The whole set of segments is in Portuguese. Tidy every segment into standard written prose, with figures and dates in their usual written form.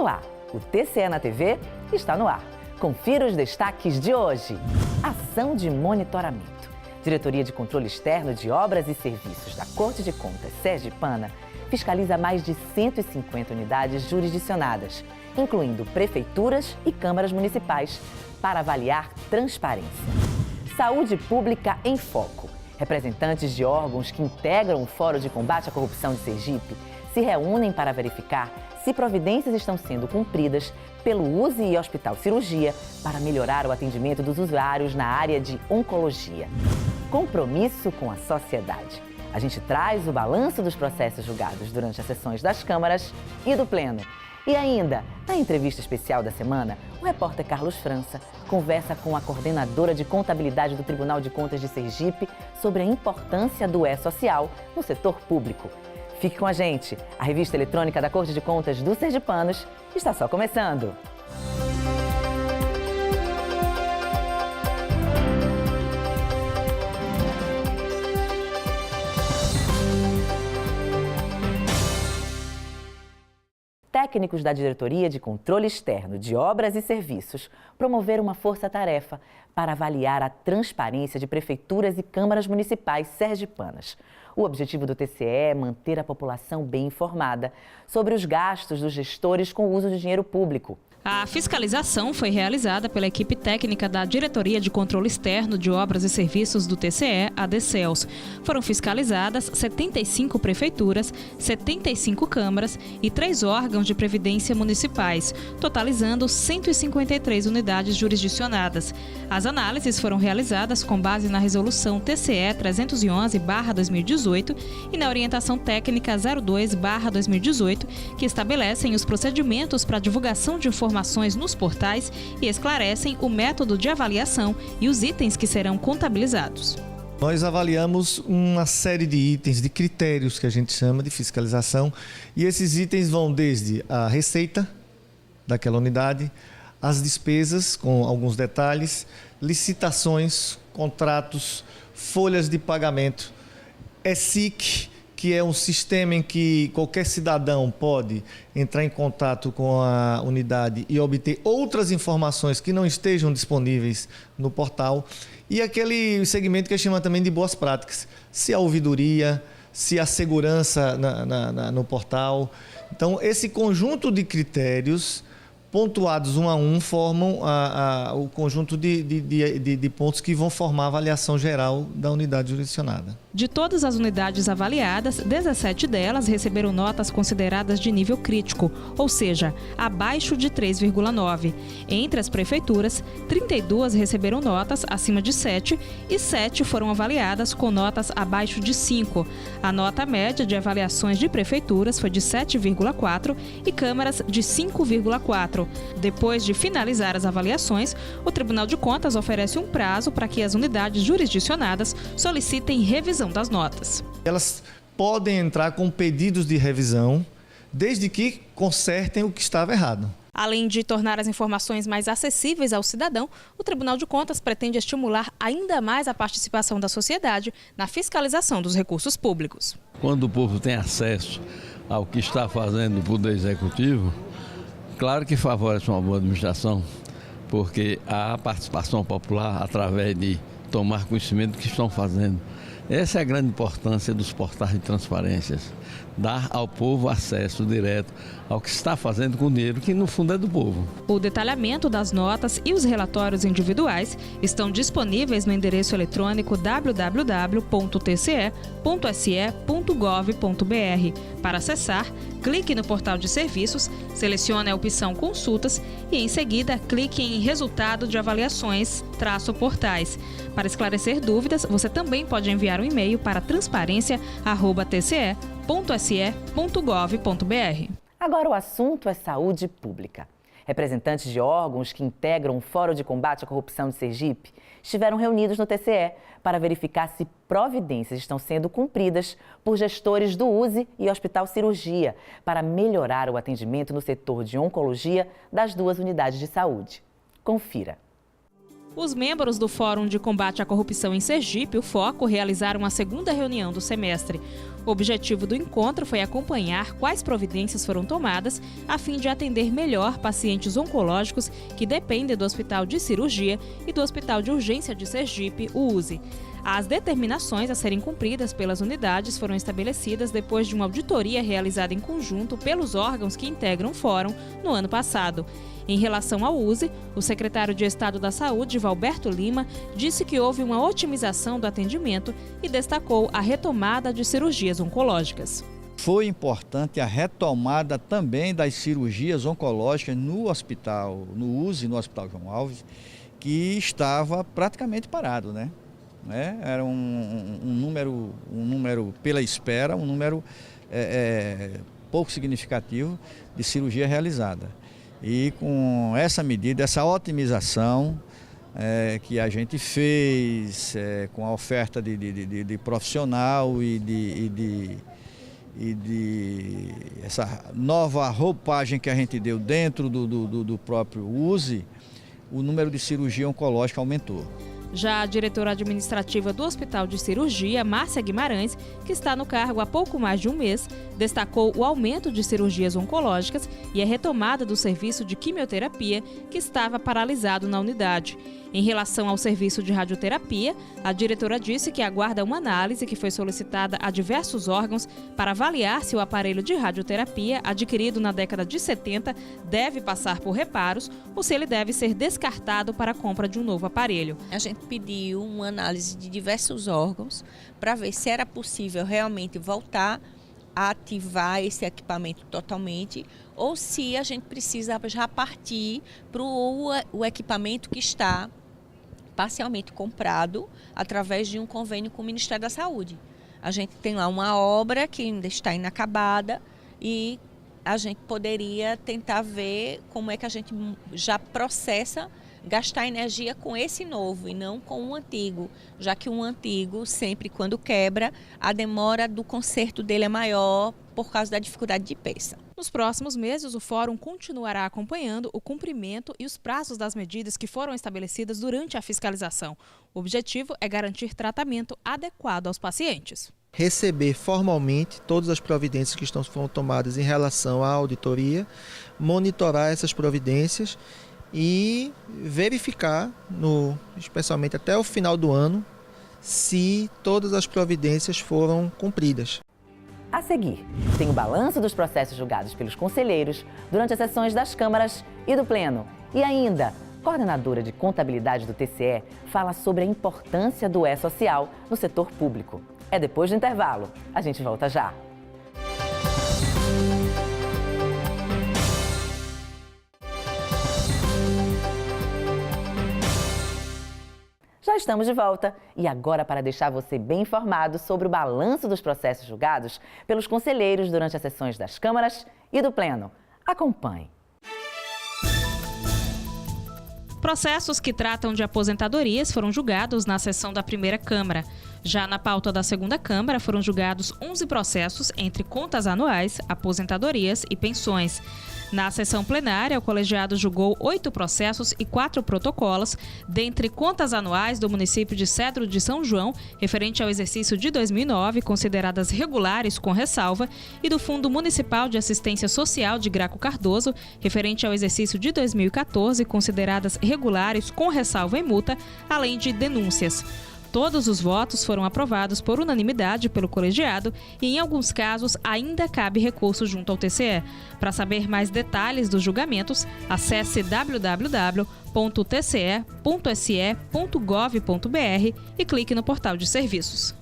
Olá, o TCE na TV está no ar. Confira os destaques de hoje. Ação de monitoramento. Diretoria de Controle Externo de Obras e Serviços da Corte de Contas Sergipana fiscaliza mais de 150 unidades jurisdicionadas, incluindo prefeituras e câmaras municipais, para avaliar transparência. Saúde Pública em Foco. Representantes de órgãos que integram o Fórum de Combate à Corrupção de Sergipe se reúnem para verificar se providências estão sendo cumpridas pelo USE e Hospital Cirurgia para melhorar o atendimento dos usuários na área de oncologia. Compromisso com a sociedade. A gente traz o balanço dos processos julgados durante as sessões das câmaras e do Pleno. E ainda, na entrevista especial da semana, o repórter Carlos França conversa com a coordenadora de contabilidade do Tribunal de Contas de Sergipe sobre a importância do E-Social no setor público. Fique com a gente, a revista eletrônica da Corte de Contas dos Sergipanos está só começando. Técnicos da Diretoria de Controle Externo de Obras e Serviços promoveram uma força-tarefa para avaliar a transparência de prefeituras e câmaras municipais sergipanas. O objetivo do TCE é manter a população bem informada sobre os gastos dos gestores com o uso de dinheiro público. A fiscalização foi realizada pela equipe técnica da Diretoria de Controle Externo de Obras e Serviços do TCE, a DCELS. Foram fiscalizadas 75 prefeituras, 75 câmaras e 3 órgãos de previdência municipais, totalizando 153 unidades jurisdicionadas. As análises foram realizadas com base na Resolução TCE 311/2018 e na Orientação Técnica 02/2018, que estabelecem os procedimentos para divulgação de informações nos portais e esclarecem o método de avaliação e os itens que serão contabilizados. Nós avaliamos uma série de itens, de critérios que a gente chama de fiscalização, e esses itens vão desde a receita daquela unidade, as despesas com alguns detalhes, licitações, contratos, folhas de pagamento, ESIC, que é um sistema em que qualquer cidadão pode entrar em contato com a unidade e obter outras informações que não estejam disponíveis no portal, e aquele segmento que chama também de boas práticas, se a ouvidoria, se a segurança no portal. Então, esse conjunto de critérios pontuados um a um formam o conjunto de pontos que vão formar a avaliação geral da unidade jurisdicionada. De todas as unidades avaliadas, 17 delas receberam notas consideradas de nível crítico, ou seja, abaixo de 3,9. Entre as prefeituras, 32 receberam notas acima de 7 e 7 foram avaliadas com notas abaixo de 5. A nota média de avaliações de prefeituras foi de 7,4 e câmaras de 5,4. Depois de finalizar as avaliações, o Tribunal de Contas oferece um prazo para que as unidades jurisdicionadas solicitem revisão das notas. Elas podem entrar com pedidos de revisão, desde que consertem o que estava errado. Além de tornar as informações mais acessíveis ao cidadão, o Tribunal de Contas pretende estimular ainda mais a participação da sociedade na fiscalização dos recursos públicos. Quando o povo tem acesso ao que está fazendo o Poder Executivo, claro que favorece uma boa administração, porque há participação popular através de tomar conhecimento do que estão fazendo. Essa é a grande importância dos portais de transparências, dar ao povo acesso direto ao que está fazendo com o dinheiro, que no fundo é do povo. O detalhamento das notas e os relatórios individuais estão disponíveis no endereço eletrônico www.tce.se.gov.br. Para acessar, clique no portal de serviços, selecione a opção Consultas e, em seguida, clique em Resultado de Avaliações, _portais. Para esclarecer dúvidas, você também pode enviar um e-mail para transparência@tce.se.gov.br. Agora o assunto é saúde pública. Representantes de órgãos que integram o Fórum de Combate à Corrupção de Sergipe estiveram reunidos no TCE para verificar se providências estão sendo cumpridas por gestores do USE e Hospital Cirurgia para melhorar o atendimento no setor de oncologia das 2 unidades de saúde. Confira. Os membros do Fórum de Combate à Corrupção em Sergipe, o FOCO, realizaram a segunda reunião do semestre. O objetivo do encontro foi acompanhar quais providências foram tomadas a fim de atender melhor pacientes oncológicos que dependem do Hospital de Cirurgia e do Hospital de Urgência de Sergipe, o USE. As determinações a serem cumpridas pelas unidades foram estabelecidas depois de uma auditoria realizada em conjunto pelos órgãos que integram o fórum no ano passado. Em relação ao USE, o secretário de Estado da Saúde, Valberto Lima, disse que houve uma otimização do atendimento e destacou a retomada de cirurgias oncológicas. Foi importante a retomada também das cirurgias oncológicas no hospital, no USE, no Hospital João Alves, que estava praticamente parado, né? Era um número pela espera, um número pouco significativo de cirurgia realizada. E com essa medida, essa otimização que a gente fez, com a oferta de profissional e de essa nova roupagem que a gente deu dentro do próprio USE, o número de cirurgia oncológica aumentou. Já a diretora administrativa do Hospital de Cirurgia, Márcia Guimarães, que está no cargo há pouco mais de um mês, destacou o aumento de cirurgias oncológicas e a retomada do serviço de quimioterapia, que estava paralisado na unidade. Em relação ao serviço de radioterapia, a diretora disse que aguarda uma análise que foi solicitada a diversos órgãos para avaliar se o aparelho de radioterapia, adquirido na década de 70, deve passar por reparos ou se ele deve ser descartado para a compra de um novo aparelho. A gente pediu uma análise de diversos órgãos para ver se era possível realmente voltar a ativar esse equipamento totalmente ou se a gente precisa já partir para o equipamento que está parcialmente comprado através de um convênio com o Ministério da Saúde. A gente tem lá uma obra que ainda está inacabada e a gente poderia tentar ver como é que a gente já processa gastar energia com esse novo e não com o antigo, já que o antigo, sempre quando quebra, a demora do conserto dele é maior por causa da dificuldade de peça. Nos próximos meses, o Fórum continuará acompanhando o cumprimento e os prazos das medidas que foram estabelecidas durante a fiscalização. O objetivo é garantir tratamento adequado aos pacientes. Receber formalmente todas as providências que foram tomadas em relação à auditoria, monitorar essas providências e verificar, especialmente até o final do ano, se todas as providências foram cumpridas. A seguir, tem o balanço dos processos julgados pelos conselheiros durante as sessões das câmaras e do Pleno. E ainda, a coordenadora de contabilidade do TCE fala sobre a importância do E-Social no setor público. É depois do intervalo. A gente volta já. Já estamos de volta e agora para deixar você bem informado sobre o balanço dos processos julgados pelos conselheiros durante as sessões das câmaras e do Pleno. Acompanhe. Processos que tratam de aposentadorias foram julgados na sessão da primeira Câmara. Já na pauta da segunda Câmara foram julgados 11 processos entre contas anuais, aposentadorias e pensões. Na sessão plenária, o colegiado julgou 8 processos e 4 protocolos, dentre contas anuais do município de Cedro de São João, referente ao exercício de 2009, consideradas regulares com ressalva, e do Fundo Municipal de Assistência Social de Graco Cardoso, referente ao exercício de 2014, consideradas regulares com ressalva e multa, além de denúncias. Todos os votos foram aprovados por unanimidade pelo colegiado e, em alguns casos, ainda cabe recurso junto ao TCE. Para saber mais detalhes dos julgamentos, acesse www.tce.se.gov.br e clique no portal de serviços.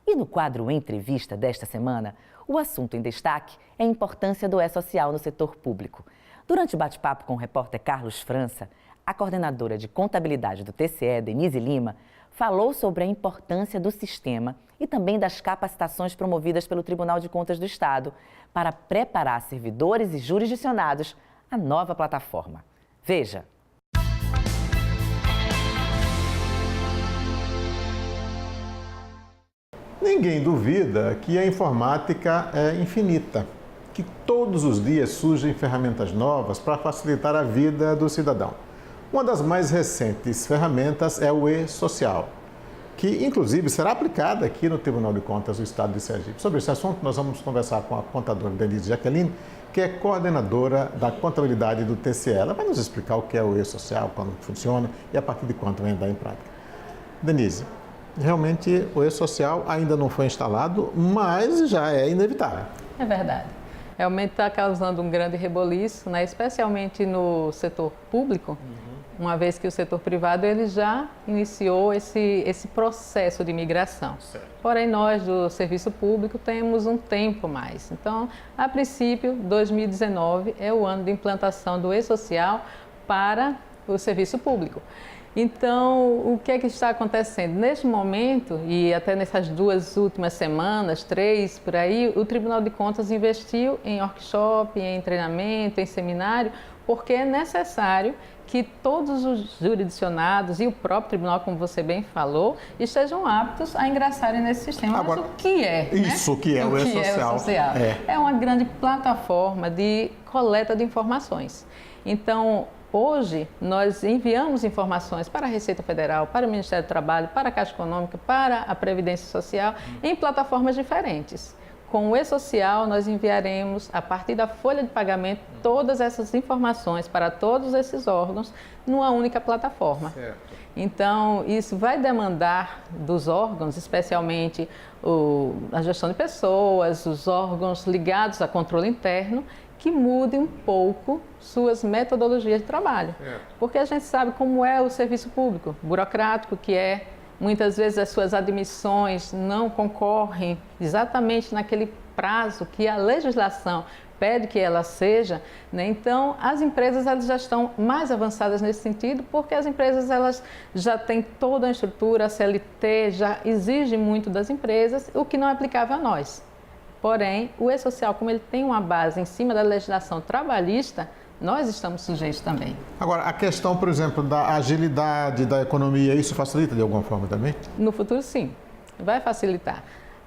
E no quadro Entrevista desta semana, o assunto em destaque é a importância do E-Social no setor público. Durante o bate-papo com o repórter Carlos França, a coordenadora de contabilidade do TCE, Denise Lima, falou sobre a importância do sistema e também das capacitações promovidas pelo Tribunal de Contas do Estado para preparar servidores e jurisdicionados à nova plataforma. Veja. Ninguém duvida que a informática é infinita, que todos os dias surgem ferramentas novas para facilitar a vida do cidadão. Uma das mais recentes ferramentas é o E-Social. que inclusive será aplicada aqui no Tribunal de Contas do Estado de Sergipe. Sobre esse assunto, nós vamos conversar com a contadora Denise Jaqueline, que é coordenadora da contabilidade do TCE. Ela vai nos explicar o que é o E-Social, como funciona e a partir de quando vai entrar em prática. Denise, realmente o E-Social ainda não foi instalado, mas já é inevitável. É verdade. Realmente está causando um grande reboliço, né? Especialmente no setor público, uma vez que o setor privado ele já iniciou esse processo de migração. Certo. Porém, nós do serviço público temos um tempo mais. Então, a princípio, 2019 é o ano de implantação do E-Social para o serviço público. Então, o que é que está acontecendo? Neste momento, e até nessas 2 últimas semanas, 3 por aí, o Tribunal de Contas investiu em workshop, em treinamento, em seminário, porque é necessário que todos os jurisdicionados e o próprio tribunal, como você bem falou, estejam aptos a ingressarem nesse sistema. Agora, mas o que é? Isso, né? que é o E-Social. É uma grande plataforma de coleta de informações. Então, hoje, nós enviamos informações para a Receita Federal, para o Ministério do Trabalho, para a Caixa Econômica, para a Previdência Social, em plataformas diferentes. Com o E-Social, nós enviaremos, a partir da folha de pagamento, todas essas informações para todos esses órgãos numa única plataforma. Certo. Então, isso vai demandar dos órgãos, especialmente a gestão de pessoas, os órgãos ligados a controle interno, que mudem um pouco suas metodologias de trabalho. Porque a gente sabe como é o serviço público, burocrático que é. Muitas vezes as suas admissões não concorrem exatamente naquele prazo que a legislação pede que ela seja, né? Então, as empresas elas já estão mais avançadas nesse sentido, porque as empresas elas já têm toda a estrutura, a CLT já exige muito das empresas, o que não é aplicável a nós. Porém, o E-Social, como ele tem uma base em cima da legislação trabalhista, nós estamos sujeitos também. Agora, a questão, por exemplo, da agilidade da economia, isso facilita de alguma forma também? No futuro, sim. Vai facilitar.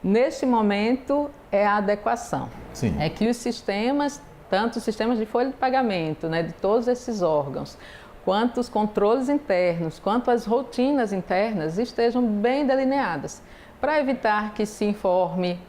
Neste momento, é a adequação. Sim. É que os sistemas, tanto os sistemas de folha de pagamento, né, de todos esses órgãos, quanto os controles internos, quanto as rotinas internas estejam bem delineadas, para evitar que se informe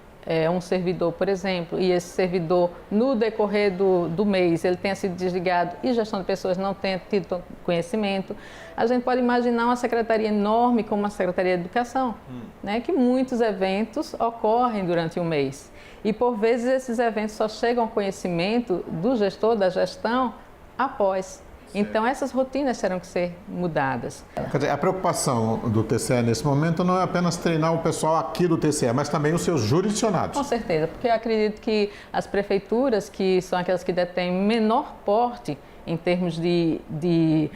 um servidor, por exemplo, e esse servidor, no decorrer do mês, ele tenha sido desligado e gestão de pessoas não tenha tido conhecimento. A gente pode imaginar uma secretaria enorme como a Secretaria de Educação, né, que muitos eventos ocorrem durante o mês. E, por vezes, esses eventos só chegam ao conhecimento do gestor, da gestão, após. Então, essas rotinas terão que ser mudadas. Quer dizer, a preocupação do TCE nesse momento não é apenas treinar o pessoal aqui do TCE, mas também os seus jurisdicionados. Com certeza, porque eu acredito que as prefeituras, que são aquelas que detêm menor porte em termos de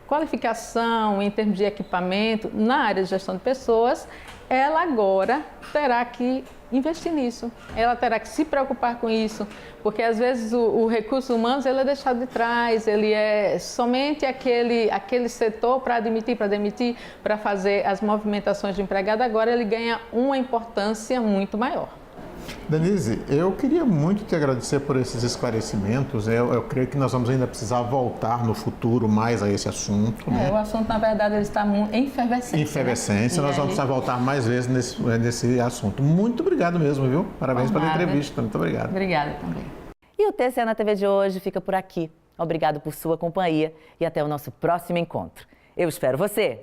qualificação, em termos de equipamento, na área de gestão de pessoas, ela agora terá que investir nisso, ela terá que se preocupar com isso, porque às vezes o recurso humano ele é deixado de trás, ele é somente aquele setor para admitir, para demitir, para fazer as movimentações de empregado, agora ele ganha uma importância muito maior. Denise, eu queria muito te agradecer por esses esclarecimentos. Eu creio que nós vamos ainda precisar voltar no futuro mais a esse assunto. Né? O assunto, na verdade, ele está em efervescência. Efervescência, né? Nós vamos precisar voltar mais vezes nesse assunto. Muito obrigado mesmo, viu? Parabéns pela entrevista. Muito obrigado. Obrigada também. E o TCE na TV de hoje fica por aqui. Obrigado por sua companhia e até o nosso próximo encontro. Eu espero você!